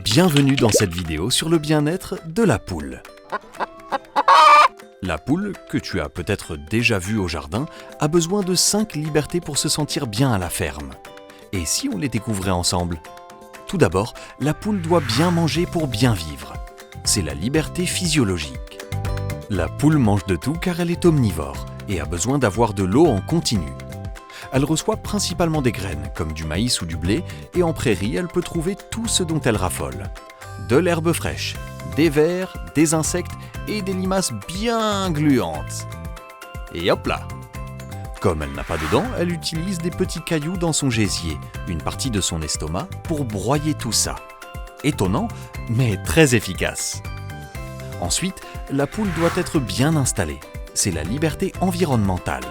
Bienvenue dans cette vidéo sur le bien-être de la poule. La poule, que tu as peut-être déjà vue au jardin, a besoin de 5 libertés pour se sentir bien à la ferme. Et si on les découvrait ensemble ? Tout d'abord, la poule doit bien manger pour bien vivre. C'est la liberté physiologique. La poule mange de tout car elle est omnivore et a besoin d'avoir de l'eau en continu. Elle reçoit principalement des graines, comme du maïs ou du blé, et en prairie, elle peut trouver tout ce dont elle raffole. De l'herbe fraîche, des vers, des insectes et des limaces bien gluantes. Et hop là! Comme elle n'a pas de dents, elle utilise des petits cailloux dans son gésier, une partie de son estomac, pour broyer tout ça. Étonnant, mais très efficace. Ensuite, la poule doit être bien installée. C'est la liberté environnementale.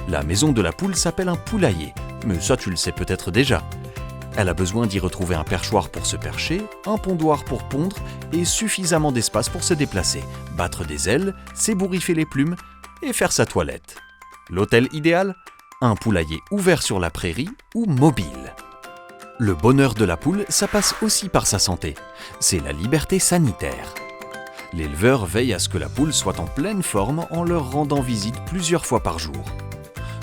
La maison de la poule s'appelle un poulailler, mais ça tu le sais peut-être déjà. Elle a besoin d'y retrouver un perchoir pour se percher, un pondoir pour pondre et suffisamment d'espace pour se déplacer, battre des ailes, s'ébouriffer les plumes et faire sa toilette. L'hôtel idéal ? Un poulailler ouvert sur la prairie ou mobile. Le bonheur de la poule, ça passe aussi par sa santé. C'est la liberté sanitaire. L'éleveur veille à ce que la poule soit en pleine forme en leur rendant visite plusieurs fois par jour.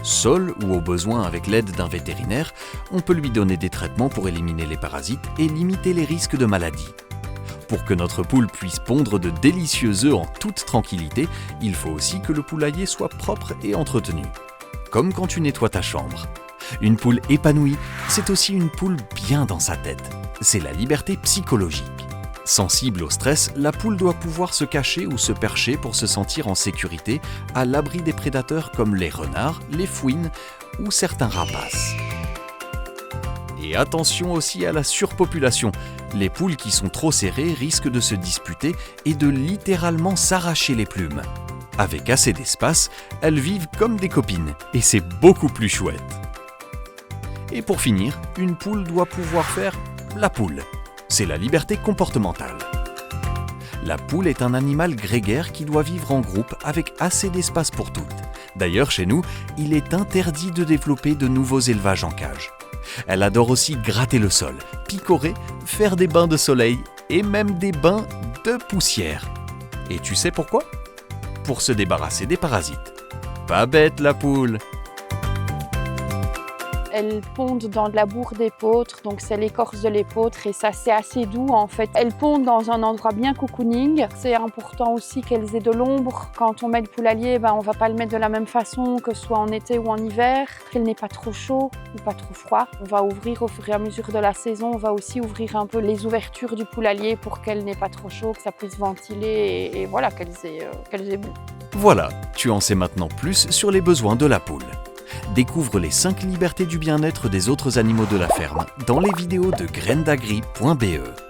Seul ou au besoin avec l'aide d'un vétérinaire, on peut lui donner des traitements pour éliminer les parasites et limiter les risques de maladies. Pour que notre poule puisse pondre de délicieux œufs en toute tranquillité, il faut aussi que le poulailler soit propre et entretenu. Comme quand tu nettoies ta chambre. Une poule épanouie, c'est aussi une poule bien dans sa tête. C'est la liberté psychologique. Sensible au stress, la poule doit pouvoir se cacher ou se percher pour se sentir en sécurité, à l'abri des prédateurs comme les renards, les fouines ou certains rapaces. Et attention aussi à la surpopulation. Les poules qui sont trop serrées risquent de se disputer et de littéralement s'arracher les plumes. Avec assez d'espace, elles vivent comme des copines et c'est beaucoup plus chouette. Et pour finir, une poule doit pouvoir faire la poule. C'est la liberté comportementale. La poule est un animal grégaire qui doit vivre en groupe avec assez d'espace pour toutes. D'ailleurs, chez nous, il est interdit de développer de nouveaux élevages en cage. Elle adore aussi gratter le sol, picorer, faire des bains de soleil et même des bains de poussière. Et tu sais pourquoi ? Pour se débarrasser des parasites. Pas bête la poule! Elles pondent dans de la bourre d'épeautre, donc c'est l'écorce de l'épeautre et ça c'est assez doux en fait. Elles pondent dans un endroit bien cocooning. C'est important aussi qu'elles aient de l'ombre. Quand on met le poulailler, on ne va pas le mettre de la même façon que ce soit en été ou en hiver. Qu'elle n'ait pas trop chaud ou pas trop froid. On va ouvrir au fur et à mesure de la saison, on va aussi ouvrir un peu les ouvertures du poulailler pour qu'elle n'ait pas trop chaud, que ça puisse ventiler et voilà, qu'elles aient bon. Voilà, tu en sais maintenant plus sur les besoins de la poule. Découvre les 5 libertés du bien-être des autres animaux de la ferme dans les vidéos de graindagri.be.